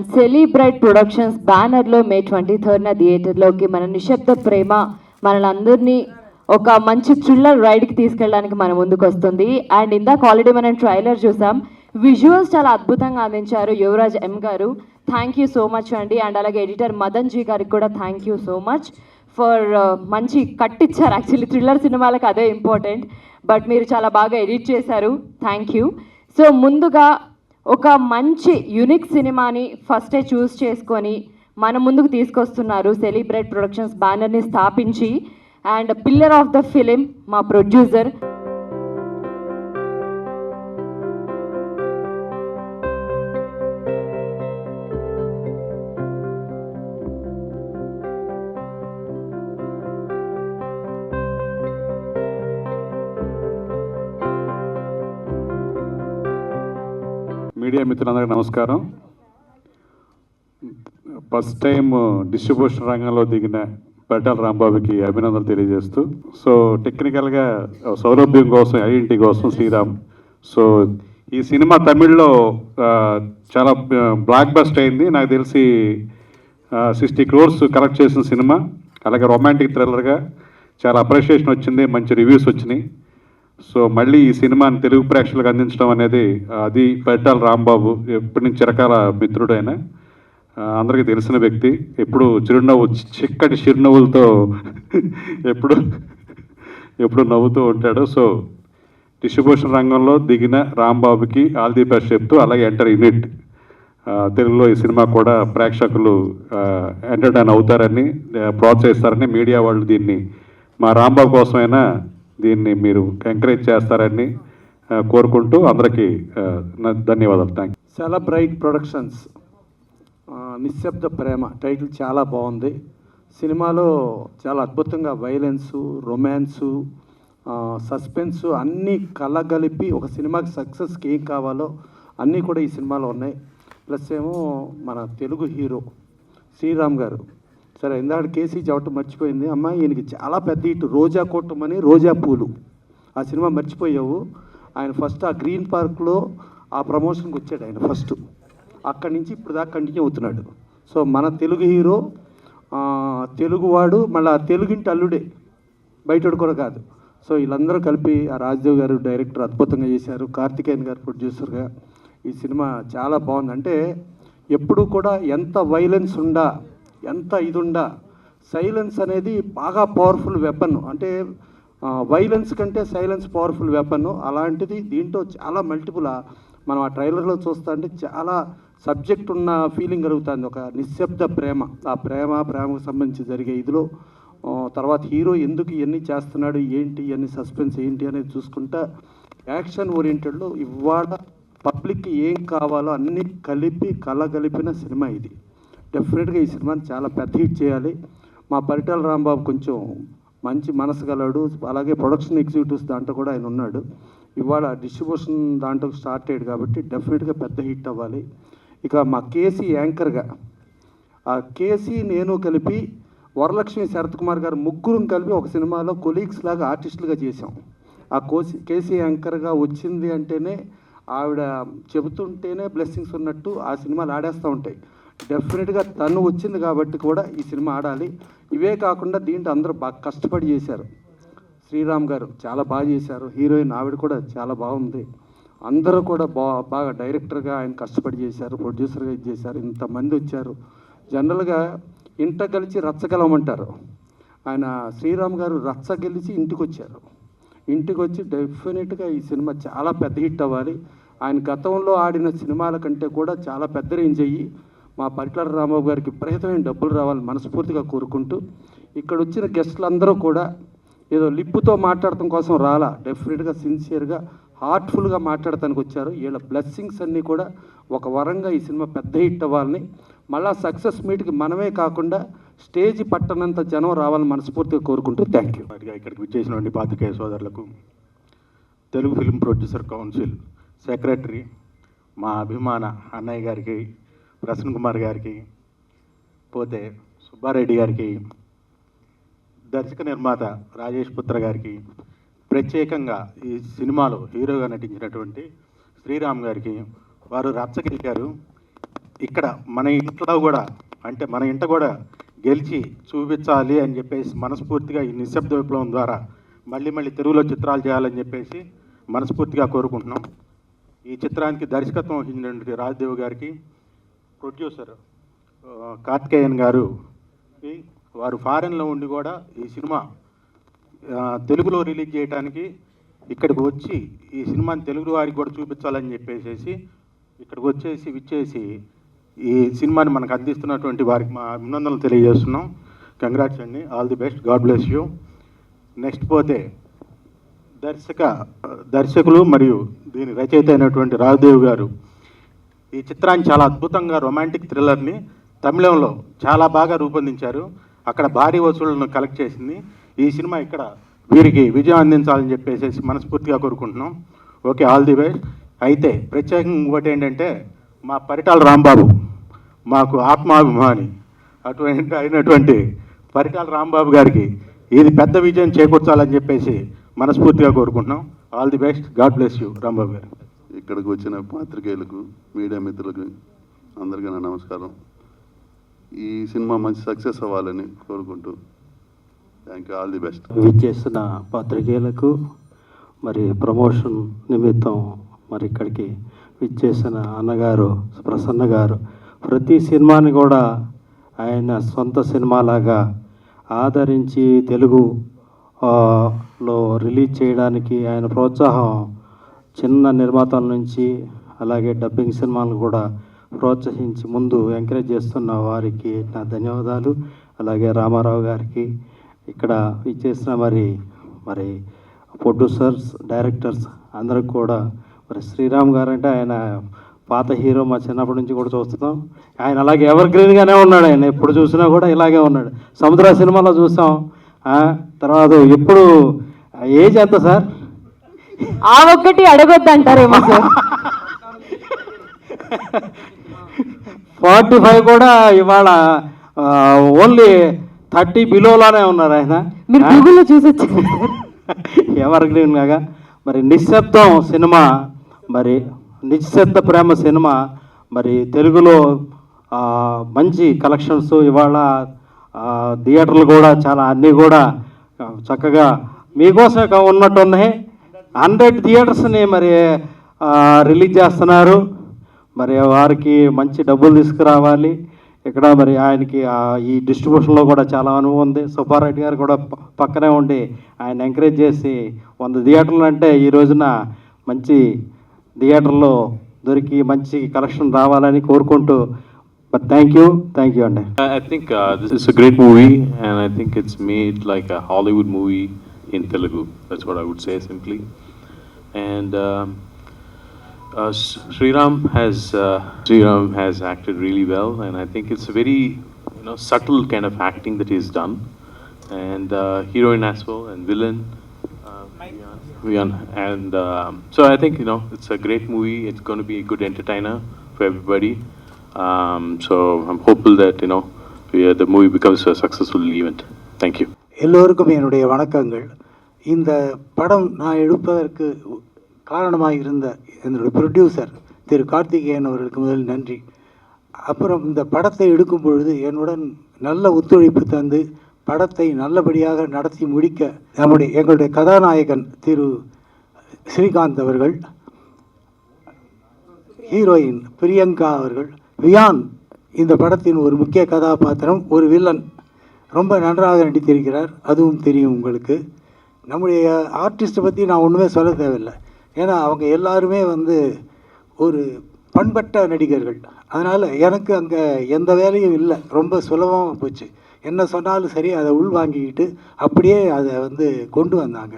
And సెలిబ్రైట్ productions బ్యానర్లో మే 23న థియేటర్లోకి మన నిశ్శబ్ద ప్రేమ మనలందరినీ ఒక మంచి థ్రిల్లర్ రైడ్కి తీసుకెళ్ళడానికి మన ముందుకు వస్తుంది. అండ్ ఇందాక ఆల్రెడీ మనం ట్రైలర్ చూసాం. విజువల్స్ చాలా అద్భుతంగా అందించారు యువరాజ్ ఎం గారు. థ్యాంక్ యూ సో మచ్ అండి. అండ్ అలాగే ఎడిటర్ మదన్ జీ గారికి కూడా thank you so much for మంచి కట్టిచ్చారు. యాక్చువల్లీ థ్రిల్లర్ సినిమాలకు అదే ఇంపార్టెంట్, బట్ మీరు చాలా బాగా ఎడిట్ చేశారు. Thank you. సో ముందుగా ఒక మంచి యూనిక్ సినిమాని ఫస్టే చూస్ చేసుకొని మన ముందుకు తీసుకొస్తున్నారు సెలిబ్రేట్ ప్రొడక్షన్స్ బ్యానర్ని స్థాపించి. And pillar of the film మా ప్రొడ్యూసర్ మీడియా మిత్రులందరికీ నమస్కారం. ఫస్ట్ టైం డిస్ట్రిబ్యూషన్ రంగంలో దిగిన పరిటాల రాంబాబుకి అభినందనలు తెలియజేస్తూ, సో టెక్నికల్గా సౌలభ్యం కోసం ఐడెంటిటీ కోసం శ్రీరామ్. సో ఈ సినిమా తమిళ్లో చాలా బ్లాక్ బస్ట్ అయింది. నాకు తెలిసి 60 crores కలెక్ట్ చేసిన సినిమా. అలాగే రొమాంటిక్ థ్రిల్లర్గా చాలా అప్రిషియేషన్ వచ్చింది, మంచి రివ్యూస్ వచ్చినాయి. సో మళ్ళీ ఈ సినిమాని తెలుగు ప్రేక్షకులకు అందించడం అనేది అది పరిటాల రాంబాబు ఎప్పటి నుంచి చిరకాల మిత్రుడు. ఆయన అందరికీ తెలిసిన వ్యక్తి. ఎప్పుడు చిరునవ్వు, చిక్కటి చిరునవ్వులతో ఎప్పుడు నవ్వుతూ ఉంటాడు. సో డిస్ట్రిబ్యూషన్ రంగంలో దిగిన రాంబాబుకి ఆల్ ది బెస్ట్ చెప్తూ, అలాగే ఎంటర్ యూనిట్ తెలుగులో ఈ సినిమా కూడా ప్రేక్షకులు ఎంటర్టైన్ అవుతారని, ప్రోత్సహిస్తారని, మీడియా వాళ్ళు దీన్ని మా రాంబాబు కోసమైనా దీన్ని మీరు ఎంకరేజ్ చేస్తారని కోరుకుంటూ అందరికీ ధన్యవాదాలు. Thank you. సెలబ్రైట్ ప్రొడక్షన్స్ నిశ్శబ్ద ప్రేమ టైటిల్ చాలా బాగుంది. సినిమాలో చాలా అద్భుతంగా వైలెన్సు, రొమాన్సు, సస్పెన్సు అన్నీ కలగలిపి ఒక సినిమాకి సక్సెస్కి ఏం కావాలో అన్నీ కూడా ఈ సినిమాలో ఉన్నాయి. ప్లస్ ఏమో మన తెలుగు హీరో శ్రీరామ్ గారు. సరే, ఇందాక కేసీ చెప్పటం మర్చిపోయింది. అమ్మ ఈయనకి చాలా పెద్ద ఇటు రోజా కోటమని రోజా పూలు ఆ సినిమా మర్చిపోయావు. ఆయన ఫస్ట్ ఆ గ్రీన్ పార్క్లో ఆ ప్రమోషన్కి వచ్చాడు. ఆయన ఫస్ట్ అక్కడి నుంచి ఇప్పుడు దాకా కంటిన్యూ అవుతున్నాడు. సో మన తెలుగు హీరో, తెలుగువాడు, మళ్ళీ తెలుగింటి అల్లుడే, బయటోడు కూడా కాదు. సో వీళ్ళందరూ కలిపి ఆ రాజదేవ్ గారు డైరెక్టర్ అద్భుతంగా చేశారు, కార్తికేయన్ గారు ప్రొడ్యూసర్గా. ఈ సినిమా చాలా బాగుంది. అంటే ఎప్పుడు కూడా ఎంత వైలెన్స్ ఉండా, ఎంత ఇది ఉండా, సైలెన్స్ అనేది బాగా పవర్ఫుల్ వెపన్. అంటే వైలెన్స్ కంటే సైలెన్స్ పవర్ఫుల్ వెపన్. అలాంటిది దీంట్లో చాలా మల్టిపుల్. మనం ఆ ట్రైలర్లో చూస్తా అంటే చాలా సబ్జెక్ట్ ఉన్న ఫీలింగ్ కలుగుతుంది. ఒక నిశ్శబ్ద ప్రేమ, ఆ ప్రేమకు సంబంధించి జరిగే ఇదిలో తర్వాత హీరో ఎందుకు ఇవన్నీ చేస్తున్నాడు, ఏంటి ఇవన్నీ సస్పెన్స్ ఏంటి అనేది చూసుకుంటా యాక్షన్ ఓరియంటెడ్లో ఇవాళ పబ్లిక్కి ఏం కావాలో అన్నీ కలగలిపిన సినిమా ఇది. డెఫినెట్గా ఈ సినిమాని చాలా పెద్ద హిట్ చేయాలి. మా పరిటాల రాంబాబు కొంచెం మంచి మనసు గలడు, అలాగే ప్రొడక్షన్ ఎగ్జిక్యూటివ్స్ దాంట్లో కూడా ఆయన ఉన్నాడు. ఇవాళ డిస్ట్రిబ్యూషన్ దాంట్లో స్టార్ట్ అయ్యాడు కాబట్టి డెఫినెట్గా పెద్ద హిట్ అవ్వాలి. ఇక మా కేసీ యాంకర్గా, ఆ కేసీ నేను కలిపి వరలక్ష్మి శరత్ కుమార్ గారు ముగ్గురం కలిపి ఒక సినిమాలో కొలీగ్స్ లాగా ఆర్టిస్టులుగా చేసాం. ఆ కేసీ యాంకర్గా వచ్చింది అంటేనే, ఆవిడ చెబుతుంటేనే బ్లెస్సింగ్స్ ఉన్నట్టు ఆ సినిమాలు ఆడేస్తూ ఉంటాయి. డెఫినెట్గా తను వచ్చింది కాబట్టి కూడా ఈ సినిమా ఆడాలి. ఇవే కాకుండా దీంట్లో అందరూ బాగా కష్టపడి చేశారు. శ్రీరామ్ గారు చాలా బాగా చేశారు, హీరోయిన్ ఆవిడ కూడా చాలా బాగుంది. అందరూ కూడా బాగా డైరెక్టర్గా ఆయన కష్టపడి చేశారు, ప్రొడ్యూసర్గా ఇది చేశారు. ఇంతమంది వచ్చారు. జనరల్గా ఇంట గెలిచి రచ్చగలమంటారు. ఆయన శ్రీరామ్ గారు రచ్చ గెలిచి ఇంటికి వచ్చారు. ఇంటికి వచ్చి డెఫినెట్గా ఈ సినిమా చాలా పెద్ద హిట్ అవ్వాలి. ఆయన గతంలో ఆడిన సినిమాల కంటే కూడా చాలా పెద్ద రేంజ్ అయ్యి మా పరిటాల రాంబాబు గారికి విపరీతమైన డబ్బులు రావాలని మనస్ఫూర్తిగా కోరుకుంటూ, ఇక్కడ వచ్చిన గెస్టులందరూ కూడా ఏదో లిప్పుతో మాట్లాడటం కోసం రాలా, డెఫినెట్గా సిన్సియర్గా హార్ట్ఫుల్గా మాట్లాడటానికి వచ్చారు. వీళ్ళ బ్లెస్సింగ్స్ అన్నీ కూడా ఒక వరంగా ఈ సినిమా పెద్ద హిట్ అవ్వాలని, మళ్ళా సక్సెస్ మీట్కి మనమే కాకుండా స్టేజ్ పట్టనంత జనం రావాలని మనస్ఫూర్తిగా కోరుకుంటూ థ్యాంక్ యూ. ఇక్కడికి విచ్చేసినటువంటి పాత్రికేయ సోదరులకు, Telugu film producer council secretary మా అభిమాన అన్నయ్య గారికి, ప్రసన్న కుమార్ గారికి, పోతే సుబ్బారెడ్డి గారికి, దర్శక నిర్మాత రాజేష్ పుత్ర గారికి, ప్రత్యేకంగా ఈ సినిమాలో హీరోగా నటించినటువంటి శ్రీరామ్ గారికి, వారు రచ్చగెలిచారు. ఇక్కడ మన ఇంట్లో కూడా అంటే మన ఇంట కూడా గెలిచి చూపించాలి అని చెప్పేసి మనస్ఫూర్తిగా ఈ నిశ్శబ్ద విప్లవం ద్వారా మళ్ళీ మళ్ళీ తెలుగులో చిత్రాలు చేయాలని చెప్పేసి మనస్ఫూర్తిగా కోరుకుంటున్నాం. ఈ చిత్రానికి దర్శకత్వం వహించినటువంటి రాజదేవ్ గారికి, ప్రొడ్యూసర్ కార్తికేయన్ గారు, వారు ఫారెన్లో ఉండి కూడా ఈ సినిమా తెలుగులో రిలీజ్ చేయడానికి ఇక్కడికి వచ్చి ఈ సినిమాని తెలుగు వారికి కూడా చూపించాలని చెప్పేసి ఇక్కడికి విచ్చేసి ఈ సినిమాని మనకు అందిస్తున్నటువంటి వారికి మా అభినందనలు తెలియజేస్తున్నాం. కంగ్రాట్స్ అండి, all the best, God bless you. Next పోతే దర్శకులు మరియు దీని రచయిత అయినటువంటి రాజదేవ్ గారు ఈ చిత్రాన్ని చాలా అద్భుతంగా రొమాంటిక్ థ్రిల్లర్ని తమిళంలో చాలా బాగా రూపొందించారు. అక్కడ భారీ వసూళ్లను కలెక్ట్ చేసింది. ఈ సినిమా ఇక్కడ వీరికి విజయం అందించాలని చెప్పేసి మనస్ఫూర్తిగా కోరుకుంటున్నాం. Okay, all the best. అయితే ప్రత్యేకంగా ఇంకోటి ఏంటంటే మా పరిటాల రాంబాబు మాకు ఆత్మాభిమాని అయినటువంటి పరిటాల రాంబాబు గారికి ఇది పెద్ద విజయం చేకూర్చాలని చెప్పేసి మనస్ఫూర్తిగా కోరుకుంటున్నాం. All the best, God bless you. Rambabu గారు. ఇక్కడికి వచ్చిన పాత్రికేయులకు, మీడియా మిత్రులకు అందరికీ నా నమస్కారం. ఈ సినిమా మంచి సక్సెస్ అవ్వాలని కోరుకుంటూ thank you, all the best. విచ్చేసిన పాత్రికేయులకు మరి ప్రమోషన్ నిమిత్తం మరి ఇక్కడికి విచ్చేసిన అన్నగారు ప్రసన్న గారు ప్రతి సినిమాని కూడా ఆయన సొంత సినిమాలాగా ఆదరించి తెలుగు లో రిలీజ్ చేయడానికి ఆయన ప్రోత్సాహం చిన్న నిర్మాతల నుంచి అలాగే డబ్బింగ్ సినిమాలను కూడా ప్రోత్సహించి ముందు ఎంకరేజ్ చేస్తున్న వారికి నా ధన్యవాదాలు. అలాగే రామారావు గారికి, ఇక్కడ ఇచ్చేసిన మరి ప్రొడ్యూసర్స్, డైరెక్టర్స్ అందరికి కూడా, మరి శ్రీరామ్ గారు అంటే ఆయన పాత హీరో, మా చిన్నప్పటి నుంచి కూడా చూస్తున్నాం. ఆయన అలాగే ఎవర్ గ్రీన్గానే ఉన్నాడు. ఆయన ఎప్పుడు చూసినా కూడా ఇలాగే ఉన్నాడు. సముద్ర సినిమాలో చూసాం. తర్వాత ఎప్పుడు ఏజ్ ఎంత సార్? ఆ ఒక్కటి అడగొద్దంటారేమో సార్. 45 కూడా ఇవాళ ఓన్లీ 30 బిలోలానే ఉన్నారు ఆయన. మీరు గూగుల్లో చూసి వచ్చారు. ఎవర్ గ్రీన్ లాగా. మరి నిశ్శబ్దం సినిమా, మరి నిశ్శబ్ద ప్రేమ సినిమా మరి తెలుగులో మంచి కలెక్షన్స్ ఇవాళ థియేటర్లు కూడా చాలా అన్నీ కూడా చక్కగా మీకోసం ఉన్నట్టు ఉన్నాయి. 100 థియేటర్స్ని మరి రిలీజ్ చేస్తున్నారు. మరి వారికి మంచి డబ్బులు తీసుకురావాలి. ఇక్కడ మరి ఆయనకి ఈ డిస్ట్రిబ్యూషన్లో కూడా చాలా అనుభవం ఉంది. సుబ్బారెడ్డి గారు కూడా పక్కనే ఉండి ఆయన ఎంకరేజ్ చేసి 100 థియేటర్లు అంటే ఈ రోజున మంచి థియేటర్లో దొరికి మంచి కలెక్షన్ రావాలని కోరుకుంటూ థ్యాంక్ యూ అండి. I think this is a great movie, and I think it's made like a Hollywood movie in Telugu. That's what I would say simply. And Sriram has acted really well, and I think it's a very subtle kind of acting that he's done, and heroine as well, and villain. Vian. And so I think it's a great movie. It's going to be a good entertainer for everybody. So I'm hopeful that the movie becomes a successful event. Thank you. எல்லோருக்கும் என்னுடைய வணக்கங்கள். இந்த படம் நான் எடுப்பதற்கு காரணமாக இருந்த என்னுடைய ப்ரொடியூசர் திரு கார்த்திகேயன் அவர்களுக்கு முதல் நன்றி. அப்புறம் இந்த படத்தை எடுக்கும் பொழுது என்னுடன் நல்ல ஒத்துழைப்பு தந்து படத்தை நல்லபடியாக நடத்தி முடிக்க எங்களுடைய கதாநாயகன் திரு ஸ்ரீகாந்த் அவர்கள், ஹீரோயின் பிரியங்கா அவர்கள், வியான் இந்த படத்தின் ஒரு முக்கிய கதாபாத்திரம், ஒரு வில்லன், ரொம்ப நன்றாக நடித்திருக்கிறார். அதுவும் தெரியும் உங்களுக்கு. நம்முடைய ஆர்டிஸ்ட்டை பற்றி நான் ஒன்றுமே சொல்ல தேவையில்லை. ஏன்னா அவங்க எல்லாருமே ஒரு பண்பட்ட நடிகர்கள். அதனால் எனக்கு அங்கே எந்த வேலையும் இல்லை. ரொம்ப சுலபமாக போச்சு. என்ன சொன்னாலும் சரி அதை உள்வாங்கிக்கிட்டு அப்படியே அதை கொண்டு வந்தாங்க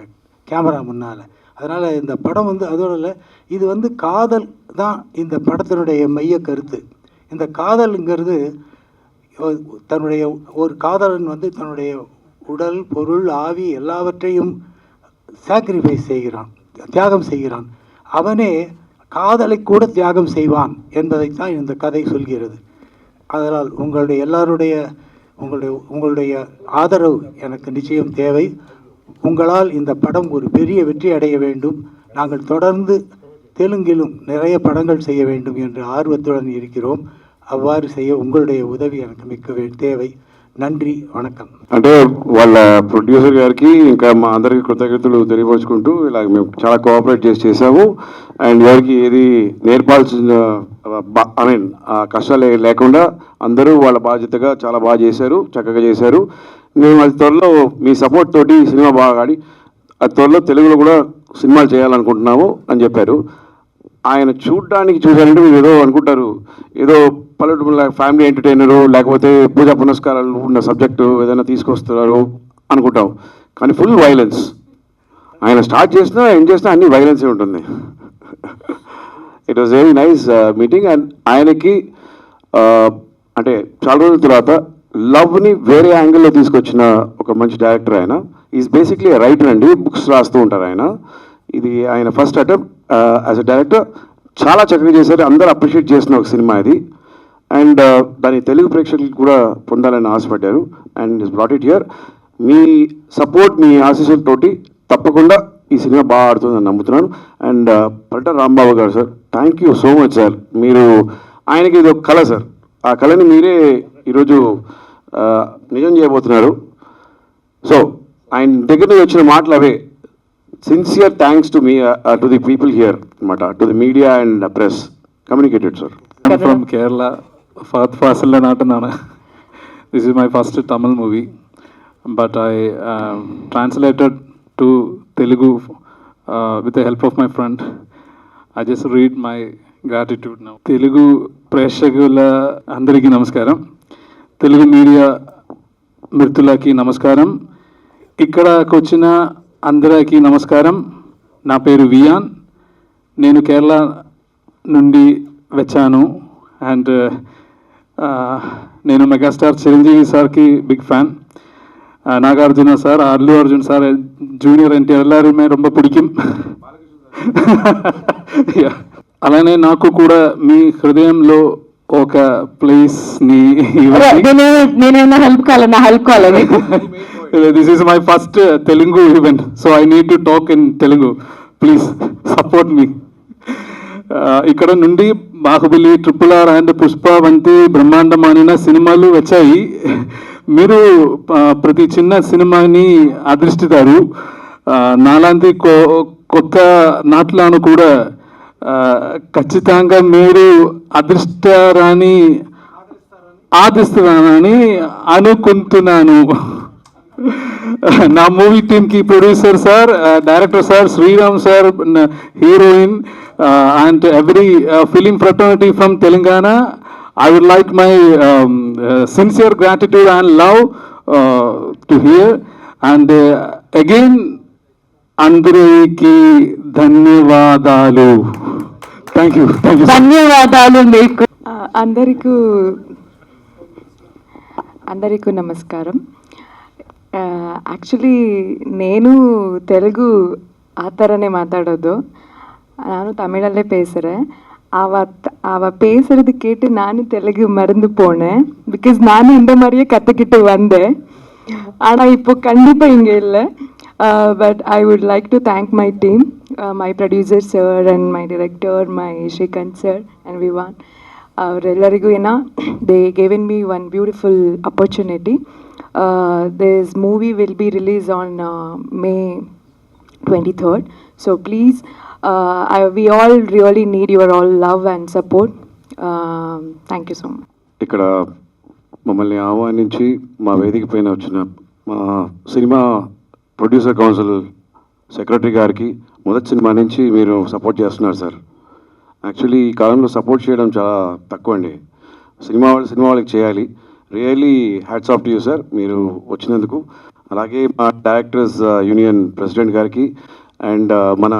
கேமரா முன்னால். அதனால் இந்த படம் அதோட இல்லை, இது காதல் தான் இந்த படத்தினுடைய மைய கருத்து. இந்த காதலுங்கிறது தன்னுடைய ஒரு காதலன் தன்னுடைய உடல், பொருள், ஆவி எல்லாவற்றையும் சாக்ரிஃபைஸ் செய்கிறான், தியாகம் செய்கிறான். அவனே காதலை கூட தியாகம் செய்வான் என்பதைத்தான் இந்த கதை சொல்கிறது. அதனால் உங்களுடைய எல்லாருடைய உங்களுடைய ஆதரவு எனக்கு நிச்சயம் தேவை. உங்களால் இந்த படம் ஒரு பெரிய வெற்றி அடைய வேண்டும். நாங்கள் தொடர்ந்து தெலுங்கிலும் நிறைய படங்கள் செய்ய வேண்டும் என்று ஆர்வத்துடன் இருக்கிறோம். அவ்வாறு செய்ய உங்களுடைய உதவி எனக்கு மிக்க தேவை. நன்றி, வணக்கம். అంటే వాళ్ళ ప్రొడ్యూసర్ గారికి ఇంకా మా అందరికి కృతజ్ఞతలు తెలియపరుచుకుంటూ ఇలా మేము చాలా కోఆపరేట్ చేసాము. అండ్ ఎవరికి ఏది నేర్పాల్సిన ఐ మీన్ కష్టాలు లేకుండా అందరూ వాళ్ళ బాధ్యతగా చాలా బాగా చేశారు, చక్కగా చేశారు. మేము అది త్వరలో మీ సపోర్ట్ తోటి సినిమా బాగా ఆడి అది త్వరలో తెలుగులో కూడా సినిమాలు చేయాలనుకుంటున్నాము అని చెప్పారు. ఆయన చూసారంటే మీరు ఏదో అనుకుంటారు, ఏదో పల్లెటూరు ఫ్యామిలీ ఎంటర్టైనరు లేకపోతే పూజా పునస్కారాలు ఉన్న సబ్జెక్టు ఏదైనా తీసుకొస్తున్నారు అనుకుంటాం. కానీ ఫుల్ వైలెన్స్. ఆయన స్టార్ట్ చేసినా ఎండ్ చేసినా అన్ని వైలెన్సే ఉంటుంది. It was very nice meeting. And ఆయనకి అంటే చాలా రోజుల తర్వాత లవ్ని వేరే యాంగిల్లో తీసుకొచ్చిన ఒక మంచి డైరెక్టర్ ఆయన. ఈజ్ బేసిక్లీ రైటర్ అండి, బుక్స్ రాస్తూ ఉంటారు ఆయన. ఇది ఆయన first attempt as a director. చాలా చక్కగా చేశారు, అందరూ అప్రిషియేట్ చేసిన ఒక సినిమా ఇది. అండ్ దాని తెలుగు ప్రేక్షకులకు కూడా పొందాలని ఆశపడ్డారు. And is brought it here. మీ సపోర్ట్, మీ ఆశీస్సులతోటి తప్పకుండా ఈ సినిమా బాగా ఆడుతుందని నమ్ముతున్నాను. అండ్ పరిటాల రాంబాబు గారు sir, thank you so much sir. మీరు ఆయనకి ఇది ఒక కళ సార్, ఆ కళని మీరే ఈరోజు నిజం చేయబోతున్నారు. సో ఆయన దగ్గర నుంచి వచ్చిన మాటలు అవే. Sincere thanks to me to the people here అనమాట, to the media and press communicated sir. From Kerala, Fahad Fasil Natanana. This is my first Tamil movie, but I translated to Telugu with the help of my friend. I just read my gratitude now. Telugu ప్రేక్షకుల అందరికీ నమస్కారం. Telugu media మిత్రులకి నమస్కారం. ఇక్కడకు వచ్చిన అందరికీ నమస్కారం. నా పేరు వియాన్. నేను కేరళ నుండి వచ్చాను. అండ్ నేను మెగాస్టార్ చిరంజీవి సార్కి big fan. Nagarjuna sir, Allu Arjun sir, junior NTR எல்லாருமே ரொம்ப பிடிக்கும். అలానే నాకు కూడా మీ హృదయంలో ఒక ప్లేస్ ని నేనేమైనా హెల్ప్ కావాలని this is my first Telugu event, so I need to talk in Telugu. Please support మీ. ఇక్కడ నుండి బాహుబలి, RRR అండ్ పుష్ప వంటి బ్రహ్మాండమైన సినిమాలు వచ్చాయి. మీరు ప్రతి చిన్న సినిమాని ఆదరిస్తారు. నాలాంటి కొత్త నాట్లను కూడా ఖచ్చితంగా మీరు ఆదిస్తారని అనుకుంటున్నాను. నా మూవీ టీమ్కి producer sir, director sir, Sriram sir, heroine and every film fraternity from Telangana, I would like my sincere gratitude and love to hear. And again, అందరికీ ధన్యవాదాలు. Thank you. ధన్యవాదాలు మీకు అందరికీ నమస్కారం. ಆ್ಯಕ್ಚುಲಿ నేను ತೆಲುಗು ಆ ಥರನೇ ಮಾತಾಡೋದು. ನಾನು ತಮಿಳಲ್ಲೇ பேசுகிறேன். அவ பேசுறது கேட்டு நானும் தெலுங்கு மறந்து போனேன். பிகாஸ் நானும் இந்த மாதிரியே கற்றுக்கிட்டு வந்தேன். ஆனால் இப்போ கண்டிப்பாக இங்கே இல்லை. But I would like to thank my team, my producer sir and my director, my Srikanth sir and Vivaan. ಅವರೆಲ್ಲರಿಗೂ they given me one beautiful opportunity. This movie will be released on May 23rd. So please, we all really need your all love and support. Thank you so much. ఇక్కడ మమ్మల్ని ఆహ్వానించి మా వేదిక పైన వచ్చిన మా cinema producer council secretary గారికి మొదటి సినిమా నుంచి మీరు సపోర్ట్ చేస్తున్నారు సార్. యాక్చువల్లీ ఈ కాలంలో సపోర్ట్ చేయడం చాలా తక్కువ అండి. సినిమా వాళ్ళకి చేయాలి. Really hats off to you sir, మీరు వచ్చినందుకు. అలాగే మా డైరెక్టర్స్ యూనియన్ ప్రెసిడెంట్ గారికి అండ్ మన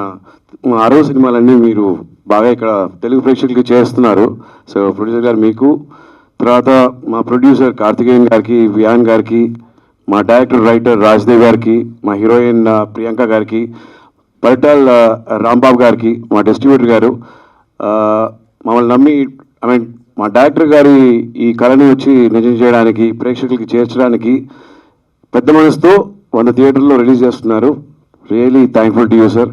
6వ సినిమాలన్నీ మీరు బాగా ఇక్కడ తెలుగు ప్రేక్షకులకి చేస్తున్నారు. సో ప్రొడ్యూసర్ గారు మీకు, తర్వాత మా ప్రొడ్యూసర్ కార్తికేయన్ గారికి, వియాన్ గారికి, మా డైరెక్టర్ రైటర్ రాజ్దేవ్ గారికి, మా హీరోయిన్ ప్రియాంక గారికి, పరిటాల్ రాంబాబు గారికి, మా డిస్ట్రిబ్యూటర్ గారు, మమ్మల్ని నమ్మి మా డైరెక్టర్ గారి ఈ కళని వచ్చి నిజం చేయడానికి, ప్రేక్షకులకి చేర్చడానికి పెద్ద మనసుతో 100 థియేటర్లో రిలీజ్ చేస్తున్నారు. Really thankful to you sir.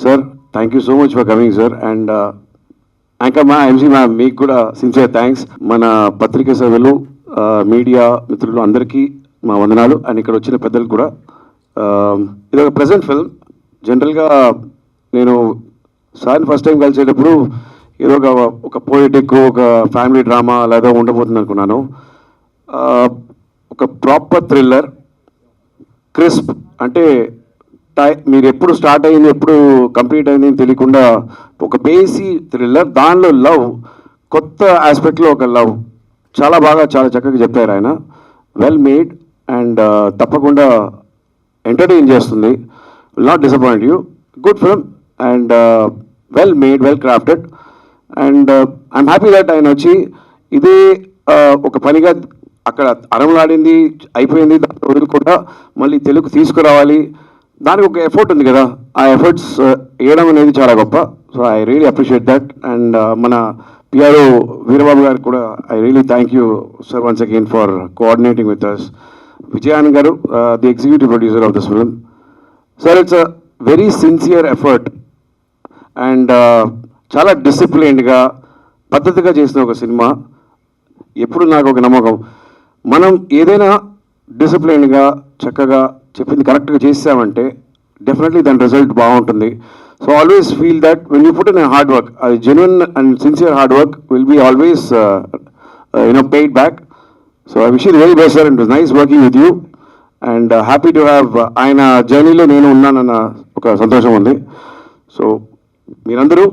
Sir, thank you so much for coming sir. And anchor మా ఎంజీ మ్యామ్ మీకు కూడా సిన్సియర్ థ్యాంక్స్. మన పత్రికా సభ్యులు, మీడియా మిత్రులు అందరికీ మా వందనాలు. అండ్ ఇక్కడ వచ్చిన పెద్దలకు కూడా. ఇది ఒక ప్రెజెంట్ ఫిల్మ్. జనరల్గా నేను సార్ని ఫస్ట్ టైం కలిసేటప్పుడు ఏదో ఒక పోయిటిక్, ఒక ఫ్యామిలీ డ్రామా లేదా ఉండబోతుంది అనుకున్నాను. ఒక ప్రాపర్ థ్రిల్లర్, క్రిస్ప్, అంటే మీరు ఎప్పుడు స్టార్ట్ అయింది ఎప్పుడు కంప్లీట్ అయింది తెలియకుండా ఒక బేసి థ్రిల్లర్, దానిలో లవ్, కొత్త ఆస్పెక్ట్లో ఒక లవ్ చాలా బాగా చాలా చక్కగా చెప్పారు ఆయన. వెల్ మేడ్ అండ్ తప్పకుండా ఎంటర్టైన్ చేస్తుంది. Will not disappoint you. Good film and well made, well crafted. And I'm happy that ఆయన వచ్చి ఇదే ఒక పనిగా అక్కడ అరంలాడింది అయిపోయింది, దాన్ని వదులుకుండా మళ్ళీ తెలుగు తీసుకురావాలి, దానికి ఒక ఎఫర్ట్ ఉంది కదా, ఆ ఎఫర్ట్స్ వేయడం అనేది చాలా గొప్ప. So I really appreciate that. And మన పిఆర్ఓ వీరబాబు గారికి కూడా I really thank you sir once again for coordinating with us. Vijayanand garu, the executive producer of this film. Sir, it's a very sincere effort and చాలా డిసిప్లైన్డ్గా పద్ధతిగా చేసిన ఒక cinema. ఎప్పుడు నాకు ఒక నమ్మకం, మనం ఏదైనా డిసిప్లైన్గా చక్కగా చెప్పింది కరెక్ట్గా చేసామంటే డెఫినెట్లీ దాని రిజల్ట్ బాగుంటుంది. So always feel that when you put in hard work, అది genuine and sincere hard work will be always paid back. So I wish you very best sir, and it was nice working with you and happy to have ఆయన జర్నీలో నేను ఉన్నానన్న ఒక సంతోషం ఉంది. So మీరందరూ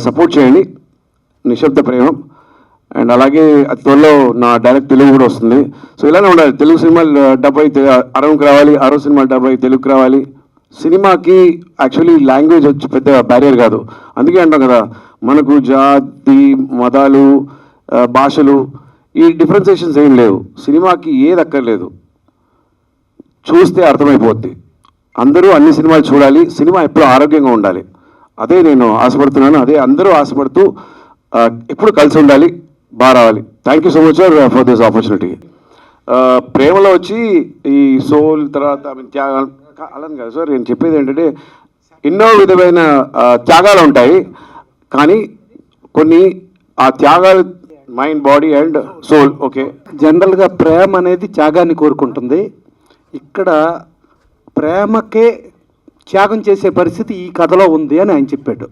support చేయండి నిశ్శబ్ద ప్రేమం. అండ్ అలాగే అతి త్వరలో నా డైరెక్ట్ తెలుగు కూడా వస్తుంది. సో ఇలానే ఉండాలి, తెలుగు సినిమాలు డబ్బై అరవకి రావాలి, అరవ సినిమాలు డబ్బై తెలుగుకి రావాలి. సినిమాకి యాక్చువల్లీ లాంగ్వేజ్ వచ్చి పెద్ద బ్యారియర్ కాదు. అందుకే అంటాం కదా, మనకు జాతి, మతాలు, భాషలు ఈ డిఫరెన్సియేషన్స్ ఏం లేవు. సినిమాకి ఏది అక్కర్లేదు, చూస్తే అర్థమైపోద్ది. అందరూ అన్ని సినిమాలు చూడాలి, సినిమా ఎప్పుడు ఆరోగ్యంగా ఉండాలి. అదే నేను ఆశపడుతున్నాను, అదే అందరూ ఆశపడుతూ ఎప్పుడు కలిసి ఉండాలి, బాగా రావాలి. Thank you so much sir for this opportunity. ప్రేమలో వచ్చి ఈ సోల్ తర్వాత త్యాగాలు అలాని కాదు సార్, నేను చెప్పేది ఏంటంటే ఎన్నో విధమైన త్యాగాలు ఉంటాయి, కానీ కొన్ని ఆ త్యాగాలు mind, body and soul. Okay, జనరల్గా ప్రేమ అనేది త్యాగాన్ని కోరుకుంటుంది. ఇక్కడ ప్రేమకే త్యాగం చేసే పరిస్థితి ఈ కథలో ఉంది అని ఆయన చెప్పాడు.